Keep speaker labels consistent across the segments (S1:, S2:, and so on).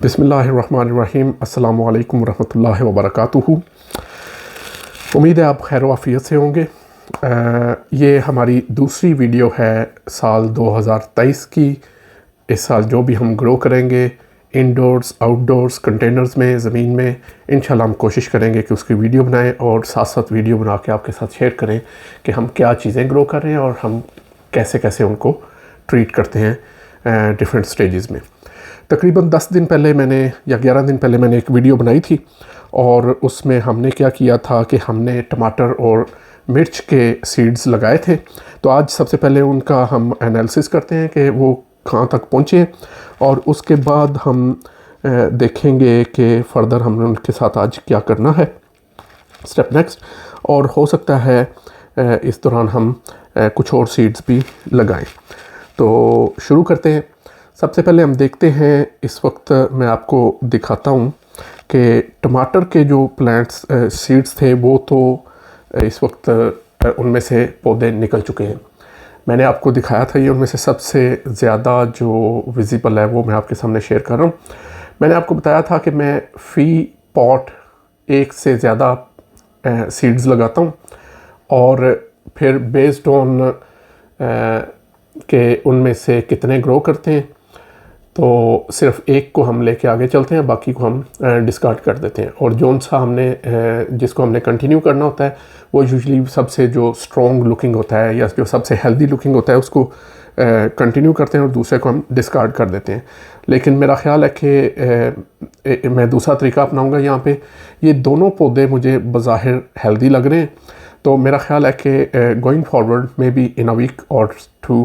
S1: बिस्मिल्लाहिर्रहमानिर्रहीम। अस्सलामु अलैकुम वरहमतुल्लाहि वबरकातुहू। उम्मीद है आप खैर वाफियत से होंगे। ये हमारी दूसरी वीडियो है साल 2023 की। इस साल जो भी हम ग्रो करेंगे इंडोर्स आउटडोर्स कंटेनर्स में ज़मीन में, इंशाल्लाह हम कोशिश करेंगे कि उसकी वीडियो बनाएं और साथ साथ वीडियो बना के आपके साथ शेयर करें कि हम क्या चीज़ें ग्रो कर रहे हैं और हम कैसे कैसे उनको ट्रीट करते हैं डिफरेंट स्टेजेस में। तकरीबन 10 दिन पहले मैंने या 11 दिन पहले मैंने एक वीडियो बनाई थी और उसमें हमने क्या किया था कि हमने टमाटर और मिर्च के सीड्स लगाए थे। तो आज सबसे पहले उनका हम एनालिसिस करते हैं कि वो कहाँ तक पहुँचे और उसके बाद हम देखेंगे कि फ़र्दर हमने उनके साथ आज क्या करना है स्टेप नेक्स्ट। और हो सकता है इस दौरान हम कुछ और सीड्स भी लगाएं। तो शुरू करते हैं। सबसे पहले हम देखते हैं, इस वक्त मैं आपको दिखाता हूँ कि टमाटर के जो प्लांट्स सीड्स थे वो तो इस वक्त उनमें से पौधे निकल चुके हैं। मैंने आपको दिखाया था ये उनमें से सबसे ज़्यादा जो विजिबल है वो मैं आपके सामने शेयर कर रहा हूँ। मैंने आपको बताया था कि मैं फ़ी पॉट एक से ज़्यादा सीड्स लगाता हूँ और फिर बेस्ड ऑन कि उनमें से कितने ग्रो करते हैं तो सिर्फ एक को हम लेके आगे चलते हैं, बाकी को हम डिस्कार्ड कर देते हैं। और जोन सा हमने जिसको हमने कंटिन्यू करना होता है वो यूजुअली सबसे जो स्ट्रॉन्ग लुकिंग होता है या जो सबसे हेल्दी लुकिंग होता है उसको कंटिन्यू करते हैं और दूसरे को हम डिस्कार्ड कर देते हैं। लेकिन मेरा ख्याल है कि मैं दूसरा तरीका अपनाऊंगा यहाँ पे। ये दोनों पौधे मुझे बज़ाहिर हेल्दी लग रहे हैं, तो मेरा ख्याल है कि going forward maybe in a week और 2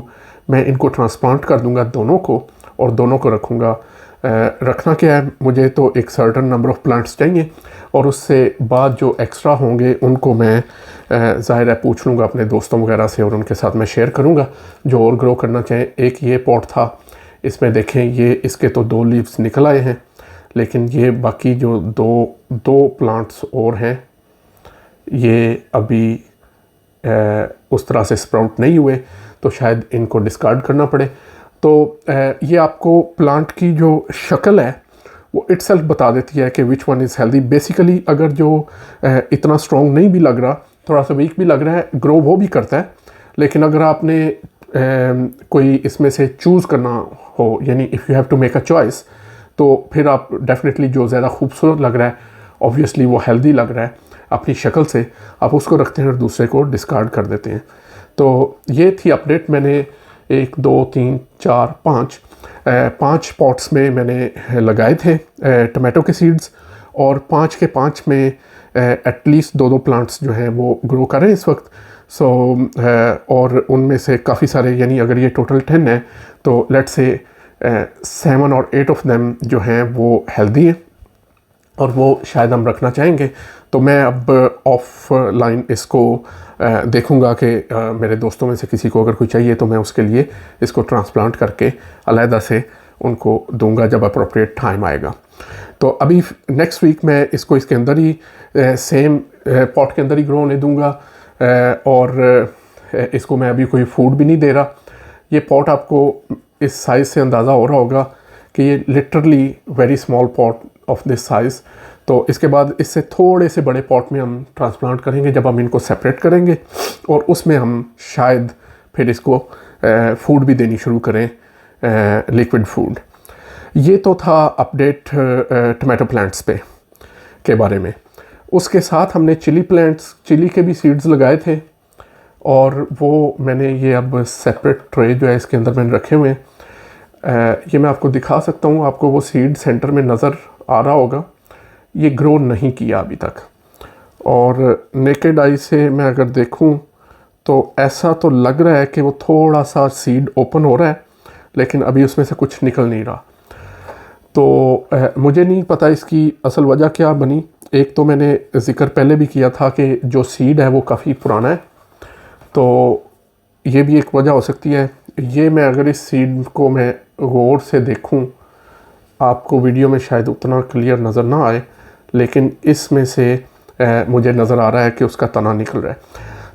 S1: मैं इनको ट्रांसप्लांट कर दूँगा दोनों को और दोनों को रखूँगा। रखना क्या है, मुझे तो एक सर्टन नंबर ऑफ़ प्लांट्स चाहिए और उससे बाद जो एक्स्ट्रा होंगे उनको मैं ज़ाहिर है पूछ लूँगा अपने दोस्तों वगैरह से और उनके साथ मैं शेयर करूँगा जो और ग्रो करना चाहें। एक ये पॉट था, इसमें देखें ये इसके तो 2 लीव्स निकल आए हैं, लेकिन ये बाकी जो दो प्लांट्स और हैं ये अभी उस तरह से स्प्राउट नहीं हुए, तो शायद इनको डिस्कार्ड करना पड़े। तो ये आपको प्लांट की जो शक्ल है वो इटसेल्फ बता देती है कि which one is healthy. Basically अगर जो इतना स्ट्रॉन्ग नहीं भी लग रहा, थोड़ा सा वीक भी लग रहा है, ग्रो वो भी करता है, लेकिन अगर आपने कोई इसमें से चूज़ करना हो, यानी if you have to make a choice, तो फिर आप डेफिनेटली जो ज़्यादा खूबसूरत लग रहा है, ऑब्वियसली वो हेल्दी लग रहा है अपनी शक्ल से, आप उसको रखते हैं और दूसरे को डिस्कार्ड कर देते हैं। तो ये थी अपडेट। मैंने 1 2 3 4 5 पॉट्स में मैंने लगाए थे टमाटो के सीड्स और 5 के 5 में एटलीस्ट 2 प्लांट्स जो हैं वो ग्रो कर रहे हैं इस वक्त। और उनमें से काफ़ी सारे, यानी अगर ये टोटल 10 है तो लेट्स से 7 और 8 ऑफ देम जो हैं वो हेल्दी हैं और वो शायद हम रखना चाहेंगे। तो मैं अब ऑफलाइन इसको देखूंगा कि मेरे दोस्तों में से किसी को अगर कोई चाहिए तो मैं उसके लिए इसको ट्रांसप्लांट करके अलहदा से उनको दूंगा जब अप्रोप्रिएट टाइम आएगा। तो अभी नेक्स्ट वीक मैं इसको इसके अंदर ही सेम पॉट के अंदर ही ग्रो होने दूंगा और इसको मैं अभी कोई फूड भी नहीं दे रहा। ये पॉट आपको इस साइज़ से अंदाज़ा हो रहा होगा कि ये literally very small pot of this size. तो इसके बाद इससे थोड़े से बड़े पॉट में हम ट्रांसप्लांट करेंगे जब हम इनको सेपरेट करेंगे और उसमें हम शायद फिर इसको फूड भी देनी शुरू करें, लिक्विड फूड। ये तो था अपडेट टमाटो प्लांट्स पे के बारे में। उसके साथ हमने चिली के भी सीड्स लगाए थे और वो मैंने ये अब सेपरेट ट्रे जो है इसके अंदर मैंने रखे हुए हैं। ये मैं आपको दिखा सकता हूँ, आपको वो सीड सेंटर में नज़र आ रहा होगा। ये ग्रो नहीं किया अभी तक और नेकेड आई से मैं अगर देखूं तो ऐसा तो लग रहा है कि वो थोड़ा सा सीड ओपन हो रहा है, लेकिन अभी उसमें से कुछ निकल नहीं रहा। तो मुझे नहीं पता इसकी असल वजह क्या बनी। एक तो मैंने ज़िक्र पहले भी किया था कि जो सीड है वो काफ़ी पुराना है, तो ये भी एक वजह हो सकती है। ये मैं अगर इस सीड को मैं गौर से देखूं, आपको वीडियो में शायद उतना क्लियर नज़र ना आए, लेकिन इसमें से मुझे नज़र आ रहा है कि उसका तना निकल रहा है।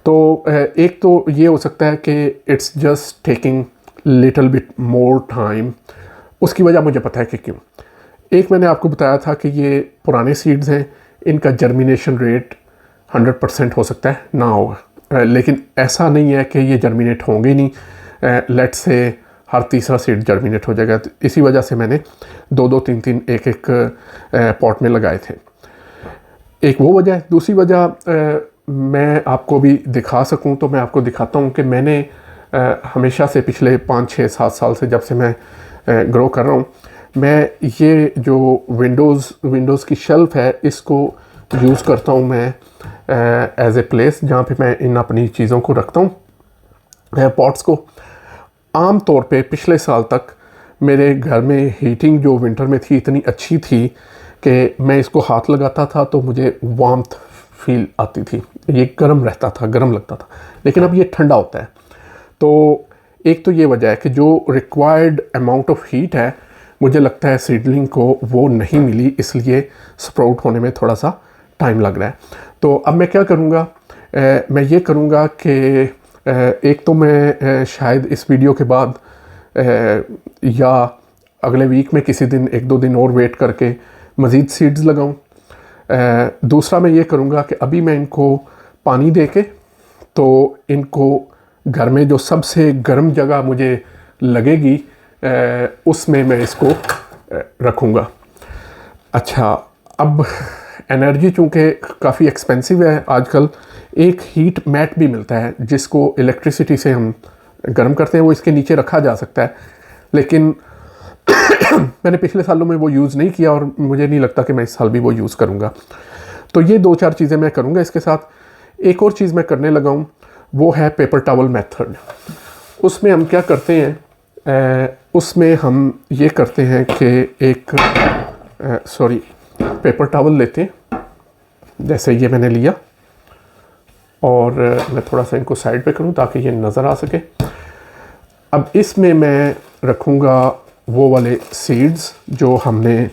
S1: तो एक तो ये हो सकता है कि it's just taking little bit more time. उसकी वजह मुझे पता है कि क्यों। एक मैंने आपको बताया था कि ये पुराने सीड्स हैं, इनका जर्मिनेशन रेट 100% हो सकता है, ना होगा, लेकिन ऐसा नहीं है कि ये जर्मिनेट होंगे ही नहीं। लेट्स से हर तीसरा सीड जर्मिनेट हो जाएगा। तो इसी वजह से मैंने 2-2, 3-3, एक पॉट में लगाए थे। एक वो वजह है। दूसरी वजह मैं आपको भी दिखा सकूं तो मैं आपको दिखाता हूं कि मैंने हमेशा से पिछले 5, 6, 7 साल से, जब से मैं ग्रो कर रहा हूं, मैं ये जो विंडोज़ की शेल्फ़ है, इसको यूज़ करता हूं मैं एज ए प्लेस जहाँ पे मैं इन अपनी चीज़ों को रखता हूँ, पॉट्स को। आम तौर पे पिछले साल तक मेरे घर में हीटिंग जो विंटर में थी इतनी अच्छी थी कि मैं इसको हाथ लगाता था तो मुझे वार्मथ फील आती थी, ये गर्म रहता था, गर्म लगता था। लेकिन अब ये ठंडा होता है। तो एक तो ये वजह है कि जो रिक्वायर्ड अमाउंट ऑफ हीट है, मुझे लगता है सीडलिंग को वो नहीं मिली, इसलिए स्प्राउट होने में थोड़ा सा टाइम लग रहा है। तो अब मैं क्या करूँगा, मैं ये करूँगा कि एक तो मैं शायद इस वीडियो के बाद या अगले वीक में किसी दिन 1-2 दिन और वेट करके मज़ीद सीड्स लगाऊं। दूसरा मैं ये करूँगा कि अभी मैं इनको पानी दे के, तो इनको घर में जो सबसे गर्म जगह मुझे लगेगी उसमें मैं इसको रखूँगा। अच्छा, अब एनर्जी चूँकि काफ़ी एक्सपेंसिव है आजकल, एक हीट मैट भी मिलता है जिसको इलेक्ट्रिसिटी से हम गर्म करते हैं, वो इसके नीचे रखा जा सकता है, लेकिन मैंने पिछले सालों में वो यूज़ नहीं किया और मुझे नहीं लगता कि मैं इस साल भी वो यूज़ करूँगा। तो ये 2-4 चीज़ें मैं करूँगा। इसके साथ एक और चीज़ मैं करने लगा हूँ, वो है पेपर टॉवल मेथड। उसमें हम क्या करते हैं, उसमें हम ये करते हैं कि एक पेपर टॉवल लेते हैं, जैसे ये मैंने लिया, और मैं थोड़ा सा इनको साइड पे करूँ ताकि ये नज़र आ सके। अब इसमें मैं रखूँगा वो वाले सीड्स जो हमने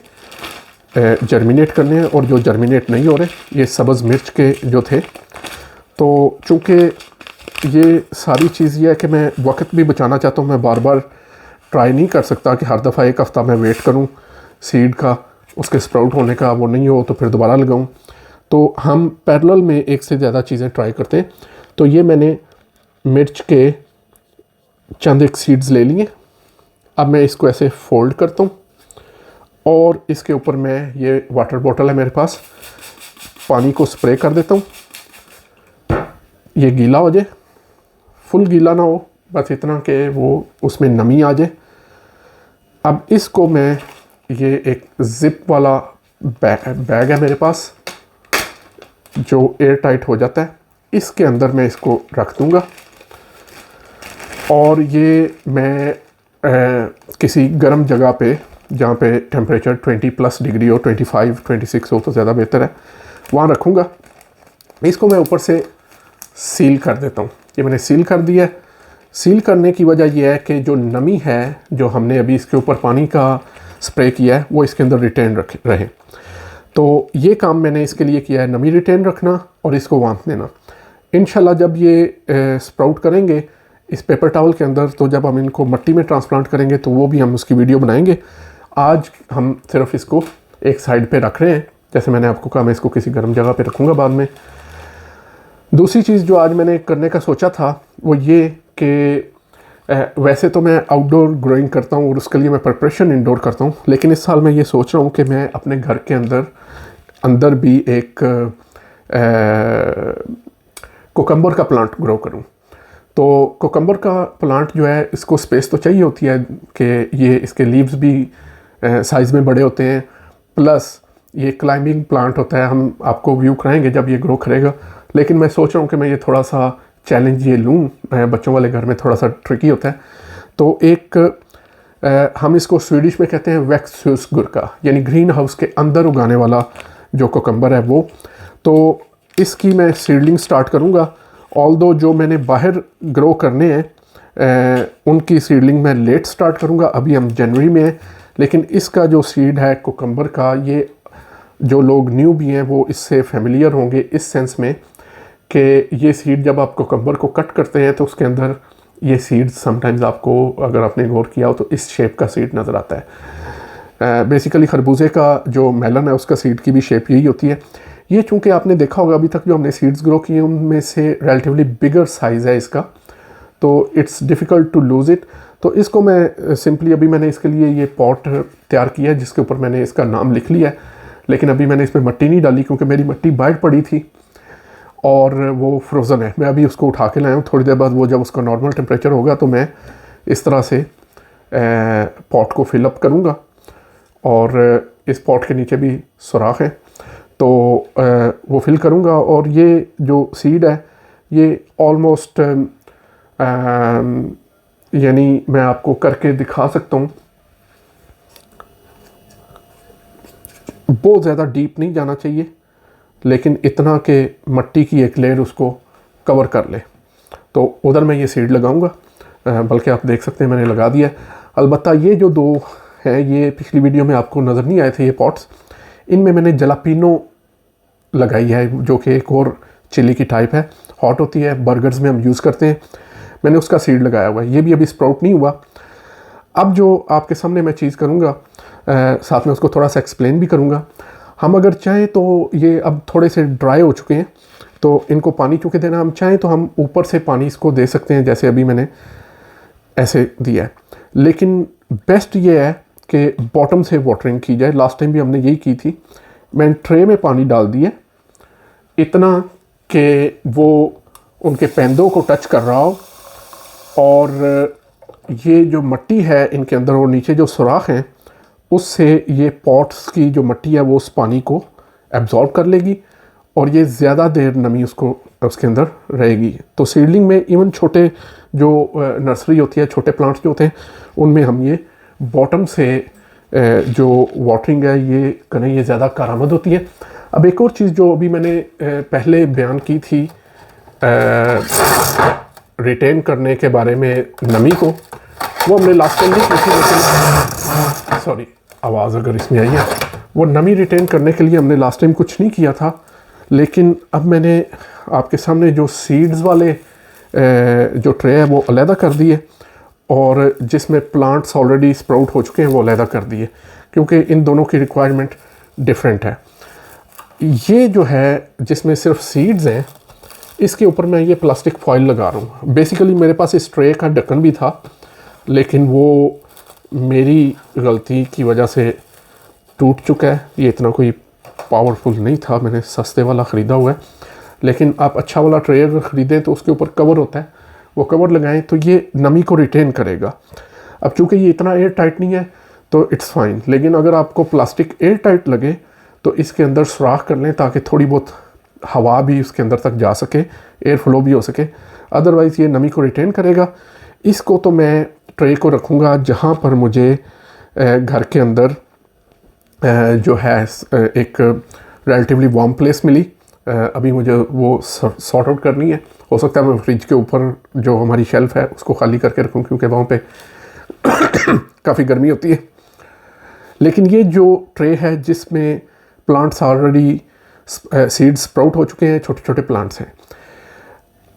S1: जर्मिनेट करने हैं और जो जर्मिनेट नहीं हो रहे, ये सब्ज़ मिर्च के जो थे। तो चूँकि ये सारी चीज़ ये है कि मैं वक्त भी बचाना चाहता हूँ, मैं बार बार ट्राई नहीं कर सकता कि हर दफ़ा एक हफ़्ता मैं वेट करूँ सीड का, उसके स्प्राउट होने का, वो नहीं हो तो फिर दोबारा लगाऊँ। तो हम पैरेलल में एक से ज़्यादा चीज़ें ट्राई करते हैं। तो ये मैंने मिर्च के चंद एक सीड्स ले लिए। अब मैं इसको ऐसे फोल्ड करता हूँ और इसके ऊपर मैं, ये वाटर बॉटल है मेरे पास, पानी को स्प्रे कर देता हूँ। ये गीला हो जाए, फुल गीला ना हो, बस इतना कि वो उसमें नमी आ जाए। अब इसको मैं, ये एक ज़िप वाला बैग है मेरे पास जो एयर टाइट हो जाता है, इसके अंदर मैं इसको रख दूँगा। और ये मैं किसी गर्म जगह पे, जहाँ पे टेम्परेचर 20+ डिग्री हो, 25, 26 हो तो ज़्यादा बेहतर है, वहाँ रखूँगा। इसको मैं ऊपर से सील कर देता हूँ। ये मैंने सील कर दिया है। सील करने की वजह यह है कि जो नमी है, जो हमने अभी इसके ऊपर पानी का स्प्रे किया है, वो इसके अंदर रिटेन रहे। तो ये काम मैंने इसके लिए किया है, नमी रिटेन रखना और इसको वार्मथ देना। इंशाल्लाह जब ये स्प्राउट करेंगे इस पेपर टॉवल के अंदर, तो जब हम इनको मिट्टी में ट्रांसप्लांट करेंगे तो वो भी हम उसकी वीडियो बनाएंगे। आज हम सिर्फ इसको एक साइड पे रख रहे हैं, जैसे मैंने आपको कहा मैं इसको किसी गर्म जगह पे रखूँगा बाद में। दूसरी चीज़ जो आज मैंने करने का सोचा था वो ये कि वैसे तो मैं आउटडोर ग्रोइंग करता हूँ और उसके लिए मैं प्रिपरेशन इंडोर करता हूँ, लेकिन इस साल मैं ये सोच रहा हूँ कि मैं अपने घर के अंदर भी एक कोकम्बर का प्लांट ग्रो करूँ। तो कोकम्बर का प्लांट जो है, इसको स्पेस तो चाहिए होती है कि ये, इसके लीव्स भी साइज़ में बड़े होते हैं, प्लस ये क्लाइंबिंग प्लांट होता है। हम आपको व्यू कराएंगे जब ये ग्रो करेगा, लेकिन मैं सोच रहा हूँ कि मैं ये थोड़ा सा चैलेंज ये लूँ। बच्चों वाले घर में थोड़ा सा ट्रिकी होता है। तो एक हम इसको स्वीडिश में कहते हैं वैक्सहusgurka, यानी ग्रीन हाउस के अंदर उगाने वाला जो कोकम्बर है वो। तो इसकी मैं सीडलिंग स्टार्ट करूँगा। ऑल्दो जो मैंने बाहर ग्रो करने हैं उनकी सीडलिंग मैं लेट स्टार्ट करूँगा, अभी हम जनवरी में हैं। लेकिन इसका जो सीड है कोकम्बर का, ये जो लोग न्यू भी हैं वो इससे फेमिलियर होंगे इस सेंस में कि ये सीड जब आप कोकम्बर को कट करते हैं तो उसके अंदर ये सीड्स समटाइम्स आपको, अगर आपने गौर किया हो तो इस शेप का सीड नज़र आता बेसिकली खरबूजे का जो मेलन है उसका सीड की भी शेप यही होती है। ये चूँकि आपने देखा होगा अभी तक जो हमने सीड्स ग्रो किए उनमें से रिलेटिवली बिगर साइज़ है इसका, तो it's difficult to lose it. तो इसको मैं सिंपली अभी मैंने इसके लिए ये पॉट तैयार किया है जिसके ऊपर मैंने इसका नाम लिख लिया है, लेकिन अभी मैंने इसमें मिट्टी नहीं डाली क्योंकि मेरी मिट्टी बाहर पड़ी थी और वो फ्रोज़न है। मैं अभी उसको उठा के लाया हूँ, थोड़ी देर बाद वो जब उसका नॉर्मल टेम्परेचर होगा तो मैं इस तरह से पॉट को फिल अप करूँगा। और इस पॉट के नीचे भी सुराख है तो वो फिल करूँगा। और ये जो सीड है ये ऑलमोस्ट यानी मैं आपको करके दिखा सकता हूँ, बहुत ज़्यादा डीप नहीं जाना चाहिए लेकिन इतना कि मिट्टी की एक लेयर उसको कवर कर ले। तो उधर मैं ये सीड लगाऊंगा, बल्कि आप देख सकते हैं मैंने लगा दिया है। अलबत्ता ये जो दो हैं ये पिछली वीडियो में आपको नज़र नहीं आए थे ये पॉट्स, इनमें मैंने जलापिनो लगाई है जो कि एक और चिली की टाइप है, हॉट होती है, बर्गर्स में हम यूज़ करते हैं। मैंने उसका सीड लगाया हुआ है, ये भी अभी स्प्राउट नहीं हुआ। अब जो आपके सामने मैं चीज़ करूँगा साथ में उसको थोड़ा सा एक्सप्लेन भी करूँगा। हम अगर चाहें तो ये अब थोड़े से ड्राई हो चुके हैं तो इनको पानी चूँकि देना, हम चाहें तो हम ऊपर से पानी इसको दे सकते हैं जैसे अभी मैंने ऐसे दिया है, लेकिन बेस्ट ये है कि बॉटम से वाटरिंग की जाए। लास्ट टाइम भी हमने यही की थी। मैंने ट्रे में पानी डाल दिया इतना कि वो उनके पेंदों को टच कर रहा हो और ये जो मिट्टी है इनके अंदर और नीचे जो सुराख हैं उससे ये पॉट्स की जो मिट्टी है वो उस पानी को एब्जॉर्ब कर लेगी और ये ज़्यादा देर नमी उसके अंदर रहेगी। तो सीडलिंग में इवन छोटे जो नर्सरी होती है, छोटे प्लांट्स जो होते हैं उनमें हम ये बॉटम से जो वाटरिंग है ये करें, ये ज़्यादा कारआमद होती है। अब एक और चीज़ जो अभी मैंने पहले बयान की थी रिटेन करने के बारे में नमी को, वो हमने लास्ट टाइम नहीं की थी, लेकिन सॉरी आवाज़ अगर इसमें आई है, वो नमी रिटेन करने के लिए हमने लास्ट टाइम कुछ नहीं किया था। लेकिन अब मैंने आपके सामने जो सीड्स वाले जो ट्रे है वो अलहदा कर दिए और जिसमें प्लांट्स ऑलरेडी स्प्राउट हो चुके हैं वो अलहदा कर दिए, क्योंकि इन दोनों की रिक्वायरमेंट डिफरेंट है। ये जो है जिसमें सिर्फ सीड्स हैं इसके ऊपर मैं ये प्लास्टिक फॉइल लगा रहा हूँ। बेसिकली मेरे पास इस ट्रे का ढक्कन भी था लेकिन वो मेरी गलती की वजह से टूट चुका है। ये इतना कोई पावरफुल नहीं था, मैंने सस्ते वाला ख़रीदा हुआ है। लेकिन आप अच्छा वाला ट्रे अगर ख़रीदें तो उसके ऊपर कवर होता है, वो कवर लगाएं तो ये नमी को रिटेन करेगा। अब चूँकि ये इतना एयर टाइट नहीं है तो इट्स फाइन, लेकिन अगर आपको प्लास्टिक एयर टाइट लगे तो इसके अंदर सुराख कर लें ताकि थोड़ी बहुत हवा भी उसके अंदर तक जा सके, एयर फ्लो भी हो सके, अदरवाइज़ ये नमी को रिटेन करेगा। इसको तो मैं ट्रे को रखूँगा जहाँ पर मुझे घर के अंदर जो है एक रिलेटिवली वार्म प्लेस मिली। अभी मुझे वो सॉर्ट आउट करनी है। हो सकता है मैं फ्रिज के ऊपर जो हमारी शेल्फ़ है उसको खाली करके रखूँ क्योंकि वहाँ पे काफ़ी गर्मी होती है। लेकिन ये जो ट्रे है जिसमें प्लांट्स ऑलरेडी सीड्स स्प्राउट हो चुके हैं, छोटे छोटे प्लांट्स हैं,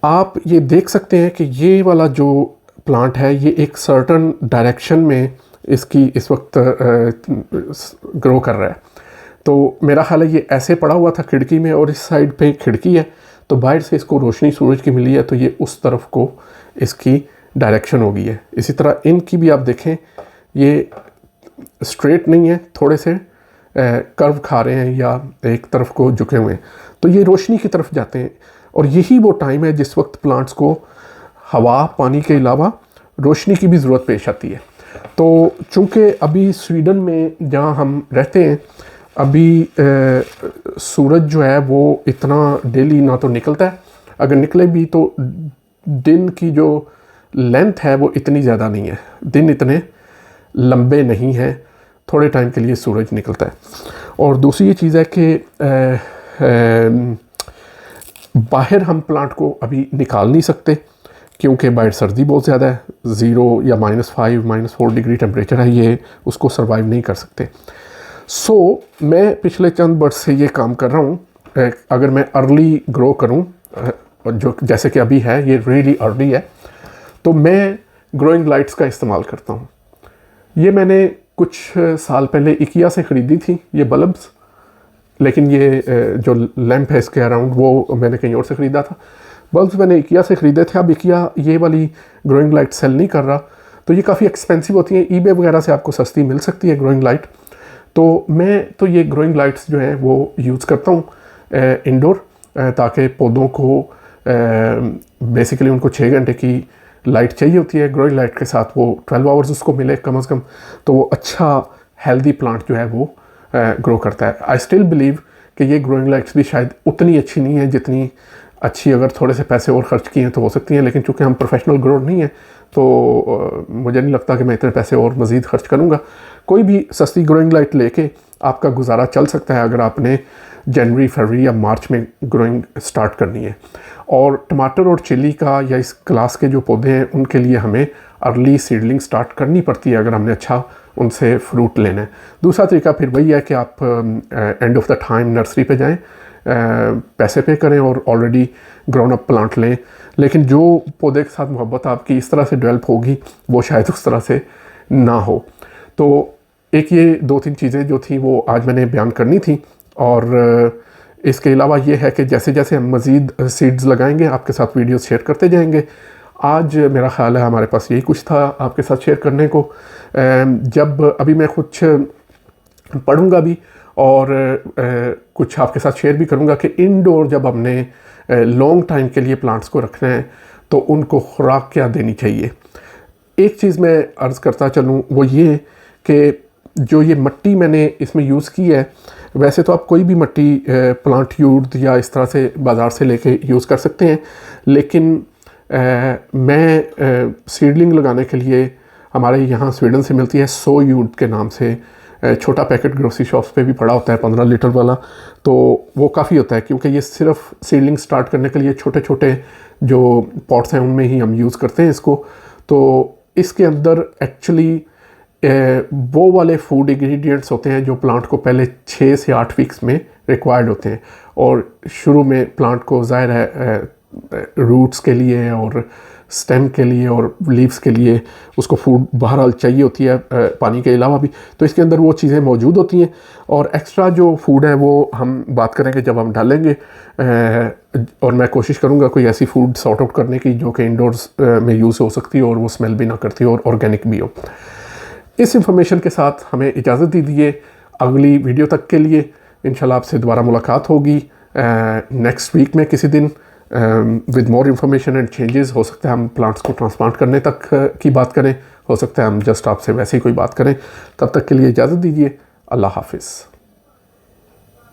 S1: आप ये देख सकते हैं कि ये वाला जो प्लांट है ये एक सर्टन डायरेक्शन में इसकी इस वक्त ग्रो कर रहा है। तो मेरा ख्याल है ये ऐसे पड़ा हुआ था खिड़की में और इस साइड पे खिड़की है तो बाहर से इसको रोशनी सूरज की मिली है तो ये उस तरफ को इसकी डायरेक्शन हो गई है। इसी तरह इनकी भी आप देखें ये स्ट्रेट नहीं है, थोड़े से कर्व खा रहे हैं या एक तरफ को झुके हुए हैं, तो ये रोशनी की तरफ जाते हैं। और यही वो टाइम है जिस वक्त प्लांट्स को हवा पानी के अलावा रोशनी की भी ज़रूरत पेश आती है। तो चूँकि अभी स्वीडन में जहाँ हम रहते हैं अभी सूरज जो है वो इतना डेली ना तो निकलता है, अगर निकले भी तो दिन की जो लेंथ है वो इतनी ज़्यादा नहीं है, दिन इतने लंबे नहीं हैं, थोड़े टाइम के लिए सूरज निकलता है। और दूसरी ये चीज़ है कि बाहर हम प्लांट को अभी निकाल नहीं सकते क्योंकि बाहर सर्दी बहुत ज़्यादा है, 0 या -5 -4 डिग्री टेम्परेचर है, ये उसको सर्वाइव नहीं कर सकते। सो मैं पिछले चंद वर्ष से ये काम कर रहा हूँ। अगर मैं अर्ली ग्रो करूँ जो जैसे कि अभी है ये रियली अर्ली है, तो मैं ग्रोइंग लाइट्स का इस्तेमाल करता हूँ। ये मैंने कुछ साल पहले इकिया से ख़रीदी थी ये बल्ब्स, लेकिन ये जो लैंप है इसके अराउंड वो मैंने कहीं और से ख़रीदा था। बल्ब्स मैंने इकिया से ख़रीदे थे। अब इकिया ये वाली ग्रोइंग लाइट सेल नहीं कर रहा, तो ये काफ़ी एक्सपेंसिव होती हैं। ईबे वगैरह से आपको सस्ती मिल सकती है ग्रोइंग लाइट। तो मैं तो ये ग्रोइंग लाइट्स जो हैं वो यूज़ करता हूँ इंडोर, ताकि पौधों को बेसिकली उनको 6 घंटे की लाइट चाहिए होती है। ग्रोइंग लाइट के साथ वो 12 आवर्स उसको मिले कम से कम, तो वो अच्छा हेल्दी प्लांट जो है वो ग्रो करता है। आई स्टिल बिलीव कि ये ग्रोइंग लाइट्स भी शायद उतनी अच्छी नहीं है जितनी अच्छी अगर थोड़े से पैसे और ख़र्च किए तो हो सकती हैं, लेकिन चूँकि हम प्रोफेशनल ग्रोअर नहीं है तो मुझे नहीं लगता कि मैं इतने पैसे और मज़ीद ख़र्च करूँगा। कोई भी सस्ती ग्रोइंग लाइट लेके आपका गुजारा चल सकता है अगर आपने जनवरी, फरवरी या मार्च में ग्रोइंग स्टार्ट करनी है। और टमाटर और चिली का या इस क्लास के जो पौधे हैं उनके लिए हमें अर्ली सीडलिंग स्टार्ट करनी पड़ती है अगर हमने अच्छा उनसे फ्रूट लेना है। दूसरा तरीका फिर वही है कि आप end of the time nursery पे जाएं, पैसे पे करें और ऑलरेडी ग्राउंड अप प्लांट लें, लेकिन जो पौधे के साथ मोहब्बत आपकी इस तरह से डेवलप होगी वो शायद उस तरह से ना हो। तो एक ये 2-3 चीज़ें जो थी वो आज मैंने बयान करनी थी। और इसके अलावा ये है कि जैसे जैसे हम मज़ीद सीड्स लगाएंगे आपके साथ वीडियोस शेयर करते जाएंगे। आज मेरा ख़्याल है हमारे पास यही कुछ था आपके साथ शेयर करने को। जब अभी मैं कुछ पढ़ूँगा भी और कुछ आपके साथ शेयर भी करूँगा कि इंडोर जब हमने लॉन्ग टाइम के लिए प्लांट्स को रखना है तो उनको खुराक क्या देनी चाहिए। एक चीज़ मैं अर्ज़ करता चलूँ वो ये कि जो ये मिट्टी मैंने इसमें यूज़ की है, वैसे तो आप कोई भी मिट्टी प्लांट यूड या इस तरह से बाज़ार से लेके यूज़ कर सकते हैं, लेकिन मैं सीडलिंग लगाने के लिए हमारे यहाँ स्वीडन से मिलती है सो यूड के नाम से, छोटा पैकेट ग्रोसरी शॉप्स पे भी पड़ा होता है 15 लीटर वाला, तो वो काफ़ी होता है क्योंकि ये सिर्फ सीडलिंग स्टार्ट करने के लिए छोटे छोटे जो पॉट्स हैं उनमें ही हम यूज़ करते हैं इसको। तो इसके अंदर एक्चुअली वो वाले फूड इंग्रेडिएंट्स होते हैं जो प्लांट को पहले 6 से 8 वीक्स में रिक्वायर्ड होते हैं। और शुरू में प्लांट को ज़ाहिर है रूट्स के लिए और स्टेम के लिए और लीव्स के लिए उसको फूड बहरहाल चाहिए होती है पानी के अलावा भी, तो इसके अंदर वो चीज़ें मौजूद होती हैं। और एक्स्ट्रा जो फूड है वो हम बात करेंगे जब हम डालेंगे, और मैं कोशिश करूँगा कोई ऐसी फूड सॉर्ट आउट करने की जो कि इंडोर्स में यूज़ हो सकती हो और वो स्मेल भी ना करती हो और ऑर्गेनिक भी हो। इस इंफॉर्मेशन के साथ हमें इजाज़त दीजिए। अगली वीडियो तक के लिए इंशाल्लाह आपसे दोबारा मुलाकात होगी नेक्स्ट वीक में किसी दिन with more information and changes. हो सकता है हम प्लांट्स को ट्रांसप्लांट करने तक की बात करें, हो सकता है हम जस्ट आपसे वैसे ही कोई बात करें। तब तक के लिए इजाज़त दीजिए। अल्लाह हाफिज़।